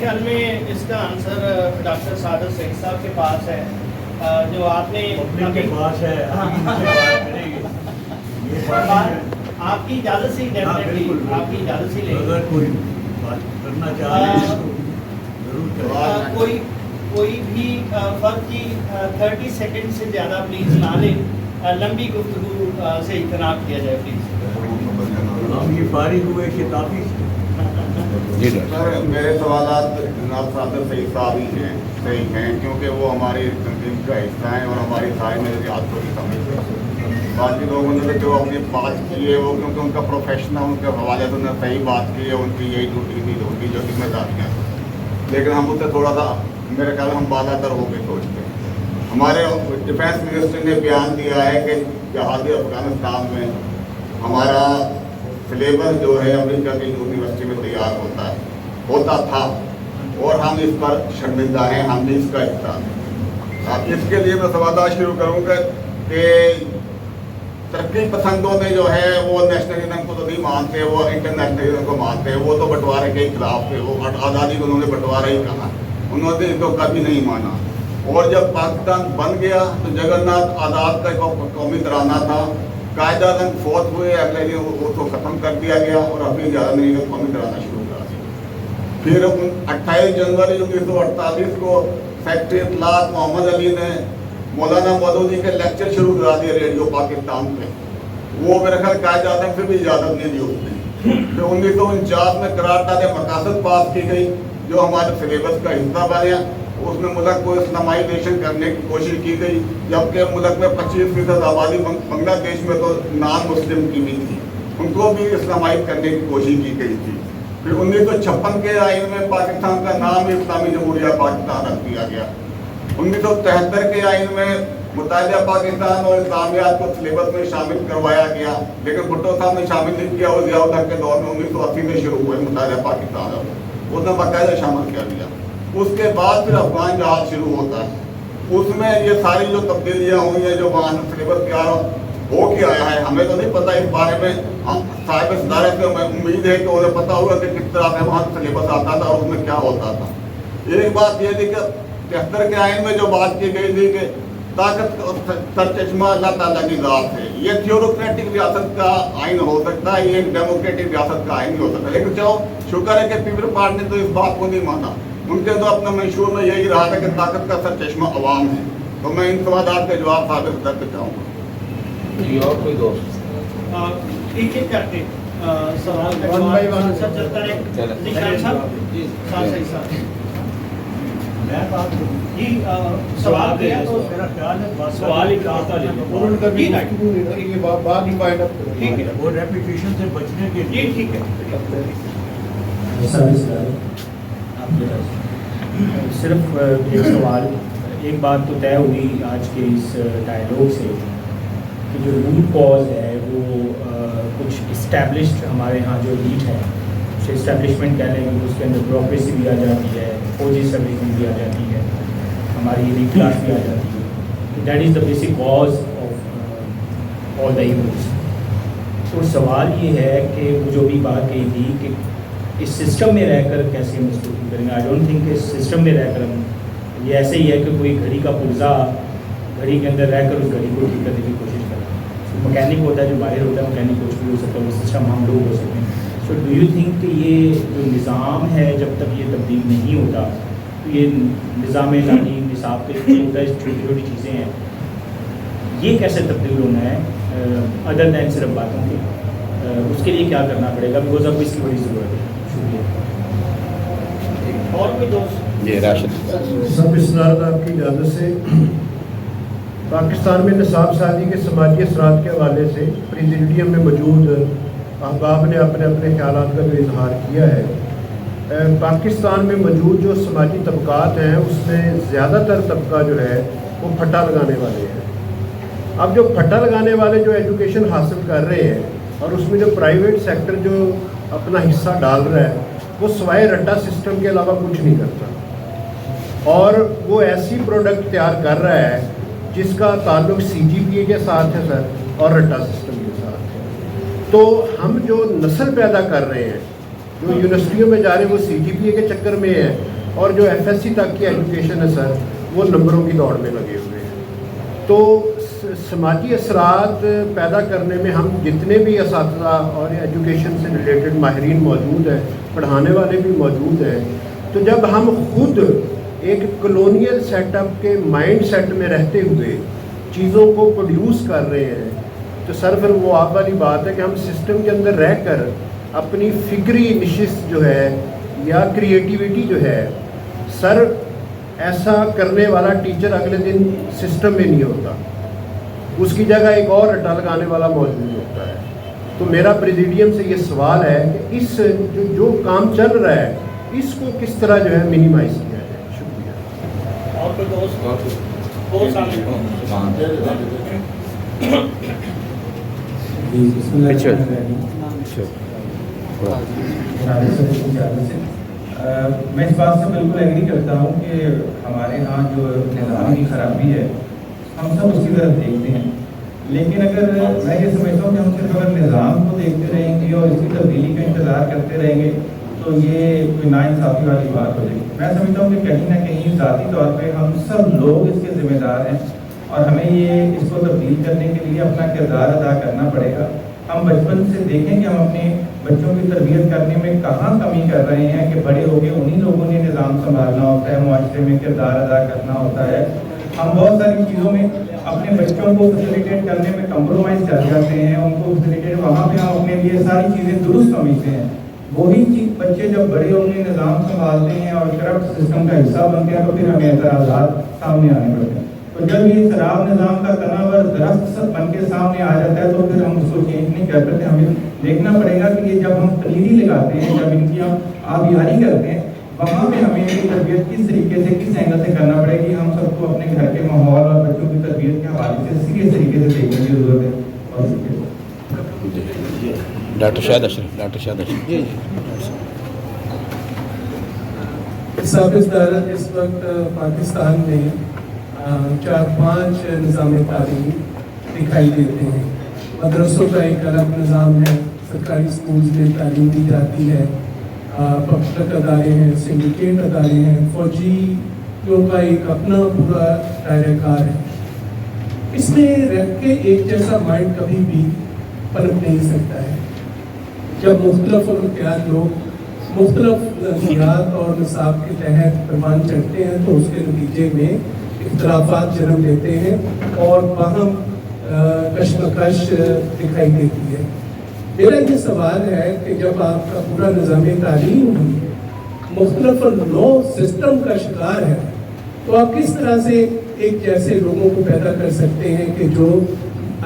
خیال میں اس کا آنسر ڈاکٹر سعادت سعید صاحب کے پاس ہے. جو آپ نے کے پاس ہے آپ کی اجازت سے ڈیفینیٹلی آپ کی اجازت سے لیں. اگر کوئی بات کرنا چاہے کوئی بھی فرد کی 30 سیکنڈ سے زیادہ پلیز نہ لیں. لمبی گفتگو سے اجتناب کیا جائے پلیز. ہم یہ فارغ ہوئے کہ کافی. سر میرے سوالات جناب سعادت سعید صاحب ہی ہیں صحیح ہیں کیونکہ وہ ہماری تنظیم کا حصہ ہیں اور ہماری ساری نظریات کو بھی سمجھتے ہیں. باقی لوگوں نے جو اپنی بات کی ہے وہ کیونکہ ان کا پروفیشن ہے ان کے حوالے سے انہوں نے صحیح بات کی ہے. ان کی یہی ڈیوٹی تھی ان کی جو ذمہ داریاں ہیں لیکن ہم اس سے تھوڑا سا میرے خیال ہم بالا تر ہو کے سوچتے ہیں. ہمارے ڈیفینس منسٹر نے بیان دیا ہے کہ جہادی افغانستان میں ہمارا سلیبس جو ہے امریکہ کی یونیورسٹی میں تیار ہوتا تھا اور ہم اس پر شرمندہ ہیں. ہم بھی اس کا حصہ ہیں. اب اس کے لیے میں سوالات شروع کروں گا کہ ترقی پسندوں نے جو ہے وہ نیشنلزم کو تو نہیں مانتے, وہ انٹرنیشنلزم کو مانتے ہیں. وہ تو بٹوارے کے خلاف تھے, وہ آزادی کو انہوں نے بٹوارا ہی کہا, انہوں نے اس کو کبھی نہیں مانا. اور جب پاکستان بن گیا تو جگن ناتھ آزاد کا قومی ترانہ تھا, قائد اعظم فوت ہوئے, اگلے دن وہ تو ختم کر دیا گیا اور ابھی زیادہ نہیں کا قومی ترانہ شروع کر دیا. پھر 28 جنوری 1948 کو سیکرٹری اطلاعات محمد علی نے مولانا مودودی کے لیکچر شروع کرا دیے ریڈیو پاکستان پہ. وہ میرے خیال قائد اعظم سے بھی اجازت نہیں دی اس نے. پھر 1949 میں قرارداد مقاصد پاس کی گئی جو ہمارے سلیبس کا حصہ بنیا. اس میں ملک کو اسلامائزیشن کرنے کی کوشش کی گئی, جبکہ ملک میں 25% آبادی بنگلہ دیش میں تو نان مسلم کی بھی تھی, ان کو بھی اسلامائز کرنے کی کوشش کی گئی تھی. پھر 1956 کے آئین میں پاکستان کا نام اسلامی جمہوریہ پاکستان رکھ دیا گیا. 1973 کے آئین میں متحدہ پاکستان اور اسلامیات کو سلیبس میں شامل کروایا گیا, لیکن بھٹو صاحب نے شامل نہیں کیا. وہ ضیاء الحق کے دور میں 1980 میں شروع ہوئے متحدہ پاکستان, اس نے باقاعدہ شامل کر دیا. اس کے بعد پھر افغان جہاد شروع ہوتا ہے. اس میں یہ ساری جو تبدیلیاں ہوئی ہیں جو وہاں سلیبس تیار ہو کے آیا ہے, ہمیں تو نہیں پتہ اس بارے میں. صاحب صدارت سے امید ہے کہ انہیں پتہ ہوگا کہ کس طرح سے وہاں سلیبس آتا تھا اور اس میں کیا ہوتا تھا. ایک بات یہ تھی کہ 73 کے آئین میں جو بات کی گئی تھی کہ طاقت سرچشمہ اللہ تعالیٰ کی ذات ہے. یہ تھیوروکریٹک ریاست کا آئین ہو سکتا ہے, یہ ایک ڈیموکریٹک ریاست کا آئین نہیں ہو سکتا. لیکن چلو شکر ہے کہ پیپل پارٹی نے تو اس بات کو نہیں مانا. ان کے تو اپنا منشور میں یہی رہا تھا کہ طاقت کا سر چشمہ عوام ہے. تو میں ان سوالات کے جواب ثابت کرنا چاہوں گا. اور کوئی دوست ایک ایک کر کے سوال کا جواب سر چلتا رہے. نشان صاحب میں بات کروں جی سوال کیا تو میرا خیال ہے سوال ہی کہا ٹھیک ہے وہ ریپیٹیشن سے بچنے کے جی لیے. ٹھیک ہے. صرف ایک سوال, ایک بات تو طے ہوئی آج کے اس ڈائلاگ سے کہ جو روٹ کاز ہے وہ کچھ اسٹیبلشڈ ہمارے ہاں جو لیڈ ہے اسے اسٹیبلشمنٹ کہہ لیں گے, اس کے اندر بیوروکریسی بھی آ جاتی ہے, فوجی سروسنگ بھی آ جاتی ہے, ہماری ایلیٹ کلاس بھی آ جاتی ہے. That is the basic cause of all the events. تو سوال یہ ہے کہ وہ جو بھی بات کہی تھی کہ اس سسٹم میں رہ کر کیسے ہم اس کو ٹھیک کریں گے. آئی ڈونٹ تھنک کہ اس سسٹم میں رہ کر ہم, یہ ایسے ہی ہے کہ کوئی گھڑی کا پرزا گھڑی کے اندر رہ کر اس گھڑی کو ٹھیک کرنے کی کوشش کریں. مکینک ہوتا ہے جو باہر ہوتا ہے, مکینک کچھ بھی ہو سکتا ہے, وہ سسٹم ہم لوگ ہو سکتے ہیں. سو ڈو یو تھنک کہ یہ جو نظام ہے جب تک یہ تبدیل نہیں ہوتا تو یہ نظام تعلیم نصاب کے ہوتا ہے, چھوٹی چھوٹی چیزیں ہیں, یہ کیسے تبدیل ہونا ہے ادر دین صرف باتوں کے, اس کے لیے کیا کرنا پڑے گا, بیکاز اب اس کی بڑی ضرورت ہے. اور کوئی دوست؟ جی راشد سب اسناد آپ کی اجازت سے پاکستان میں نصاب سازی کے سماجی اثرات کے حوالے سے پریزیڈیم میں موجود احباب نے اپنے اپنے خیالات کا جو اظہار کیا ہے. پاکستان میں موجود جو سماجی طبقات ہیں اس میں زیادہ تر طبقہ جو ہے وہ پھٹا لگانے والے ہیں. اب جو پھٹا لگانے والے جو ایجوکیشن حاصل کر رہے ہیں اور اس میں جو پرائیویٹ سیکٹر جو اپنا حصہ ڈال رہا ہے وہ سوائے رٹا سسٹم کے علاوہ کچھ نہیں کرتا, اور وہ ایسی پروڈکٹ تیار کر رہا ہے جس کا تعلق سی جی پی اے کے ساتھ ہے سر, اور رٹا سسٹم کے ساتھ ہے. تو ہم جو نسل پیدا کر رہے ہیں جو یونیورسٹیوں میں جا رہے ہیں وہ CGPA کے چکر میں ہیں، اور جو FSC تک کی ایجوکیشن ہے سر وہ نمبروں کی دوڑ میں لگے ہوئے ہیں۔ تو سماجی اثرات پیدا کرنے میں ہم جتنے بھی اساتذہ اور ایجوکیشن سے ریلیٹڈ ماہرین موجود ہیں، پڑھانے والے بھی موجود ہیں، تو جب ہم خود ایک کلونیل سیٹ اپ کے مائنڈ سیٹ میں رہتے ہوئے چیزوں کو پروڈیوس کر رہے ہیں، تو سر پھر وہ آپ والی بات ہے کہ ہم سسٹم کے اندر رہ کر اپنی فکری نشست جو ہے یا کریٹیوٹی جو ہے، سر ایسا کرنے والا ٹیچر اگلے دن سسٹم میں نہیں ہوتا، اس کی جگہ ایک اور اڈا لگانے والا موجود ہوتا ہے۔ تو میرا پریزیڈیم سے یہ سوال ہے کہ اس جو کام چل رہا ہے اس کو کس طرح جو ہے منیمائز کیا جائے۔ شکریہ۔ اور کوئی دوست بہت میں اس بات سے بالکل ایگری کرتا ہوں کہ ہمارے ہاں جو نظام کی خرابی ہے ہم سب اسی طرف دیکھتے ہیں، لیکن اگر میں یہ سمجھتا ہوں کہ ہم صرف اگر نظام کو دیکھتے رہیں گے اور اسی تبدیلی کا انتظار کرتے رہیں گے تو یہ کوئی ناانصافی والی بات ہو جائے گی۔ میں سمجھتا ہوں کہ کہیں نہ کہیں ذاتی طور پہ ہم سب لوگ اس کے ذمہ دار ہیں اور ہمیں یہ اس کو تبدیل کرنے کے لیے اپنا کردار ادا کرنا پڑے گا۔ ہم بچپن سے دیکھیں کہ ہم اپنے بچوں کی تربیت کرنے میں کہاں کمی کر رہے ہیں کہ بڑے ہو کے انہی لوگوں نے نظام سنبھالنا ہوتا ہے، معاشرے میں کردار ادا کرنا ہوتا ہے۔ ہم بہت ساری چیزوں میں اپنے بچوں کو فیسیلیٹیٹ کرنے میں کمپرومائز کر جاتے ہیں، ان کو فیسیلیٹیٹ وہاں پہ ہم اپنے لیے ساری چیزیں درست سمجھتے ہیں۔ وہی چیز بچے جب بڑے ہو کے نظام سنبھالتے ہیں اور کرپٹ سسٹم کا حصہ بنتے ہیں تو پھر ہمیں اعتراضات سامنے آنے پڑتے ہیں۔ تو جب یہ خراب نظام کا تنا ہوا درخت بن کے سامنے آ جاتا ہے تو پھر ہم اس کو چینج نہیں کر سکتے۔ ہمیں دیکھنا پڑے گا کہ یہ جب ہم پنیری لگاتے ہیں، جب ان کی ہم آبیاری کرتے ہیں، وہاں پہ ہمیں یہ تربیت کس طریقے سے کس اینگل سے کرنا پڑے گی۔ ہم سب کو اپنے گھر کے ماحول اور بچوں کی تربیت کے حوالے سے سیریس طریقے سے دیکھنے کی ضرورت ہے۔ ڈاکٹر شاہد اشرف اس وقت پاکستان میں 4-5 نظام تعلیم دکھائی دیتے ہیں۔ مدرسوں کا ایک الگ نظام ہے، سرکاری اسکولز میں تعلیم دی جاتی ہے، پبلک ادارے ہیں، سنڈیکیٹ ادارے ہیں، فوجیوں کا ایک اپنا پورا دائرہ کار ہے۔ اس میں رہ کے ایک جیسا مائنڈ کبھی بھی پنپ نہیں سکتا ہے۔ جب مختلف امتیاز لوگ مختلف نظریات اور نصاب کے تحت پروان چڑھتے ہیں تو اس کے نتیجے میں اختلافات جنم لیتے ہیں اور باہم کشمکش دکھائی دیتی ہے۔ میرا یہ سوال ہے کہ جب آپ کا پورا نظام تعلیم مختلف نو سسٹم کا شکار ہے تو آپ کس طرح سے ایک جیسے لوگوں کو پیدا کر سکتے ہیں کہ جو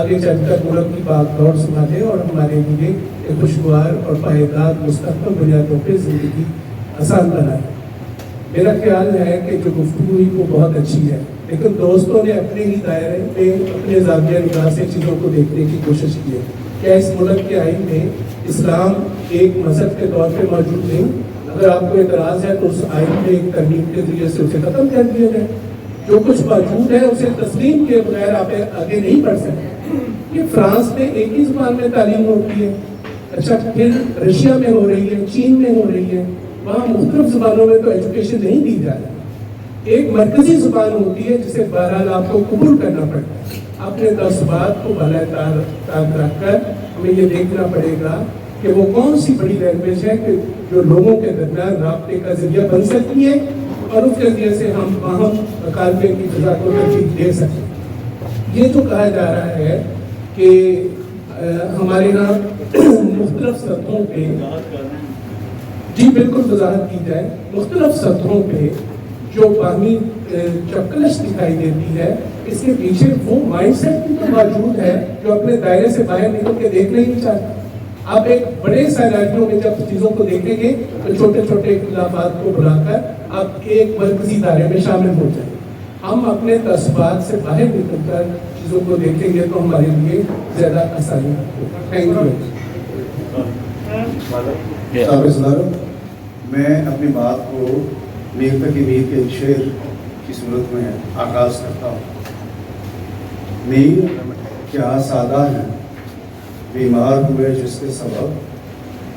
آگے چل کر ملک کی باغ دور سنبھالے اور ہمارے لیے ایک خوشگوار اور پائیدار مستقبل بنیادوں پہ زندگی آسان بنائے۔ میرا خیال ہے کہ جو گفتگو ہوئی وہ بہت اچھی ہے، لیکن دوستوں نے اپنے ہی دائرے میں اپنے زاویہ نگاہ سے چیزوں کو دیکھنے کی کوشش کی ہے۔ کیا اس ملک کے آئین میں اسلام ایک مذہب کے طور پہ موجود نہیں؟ اگر آپ کو اعتراض ہے تو اس آئین میں ایک ترمیم کے ذریعے سے اسے ختم کر دیا جائے۔ جو کچھ موجود ہے اسے تسلیم کے بغیر آپ آگے نہیں بڑھ سکتے۔ یہ فرانس میں ایک ہی زبان میں تعلیم ہوتی ہے، اچھا پھر رشیا میں ہو رہی ہے، چین میں ہو رہی ہے، وہاں مختلف زبانوں میں تو ایجوکیشن نہیں دی جا رہی۔ ایک مرکزی زبان ہوتی ہے جسے بہرحال آپ کو قبول کرنا پڑتا ہے۔ اپنے تصوبات کو بالائے طاق رکھ کر ہمیں یہ دیکھنا پڑے گا کہ وہ کون سی بڑی لینگویج ہے کہ جو لوگوں کے درمیان رابطے کا ذریعہ بن سکتی ہے اور اس کے ذریعے سے ہم باہم مکالمے کی فضا کو ترتیب دے سکیں۔ یہ جو کہا جا رہا ہے کہ ہمارے یہاں مختلف سطحوں پہ، جی بالکل وضاحت کی جائے، مختلف سطحوں پہ جو باہمی چپکلش دکھائی دیتی ہے، اس کے پیچھے وہ مائنڈ سیٹ بھی تو موجود ہے جو اپنے دائرے سے باہر نکل کے دیکھنا ہی نہیں چاہتا۔ آپ ایک بڑے سیلانیوں میں جب چیزوں کو دیکھیں گے تو چھوٹے چھوٹے اختلافات کو بلا کر آپ ایک مرکزی دائرے میں شامل ہو جائیں۔ ہم اپنے تعصبات سے باہر نکل کر چیزوں کو دیکھیں گے تو ہمارے لیے زیادہ آسانی ہوگی۔ Thank you. میں اپنی بات کو میر تقی میر کے شعر کی صورت میں آغاز کرتا ہوں۔ میر کیا سادہ ہیں، بیمار ہوئے جس کے سبب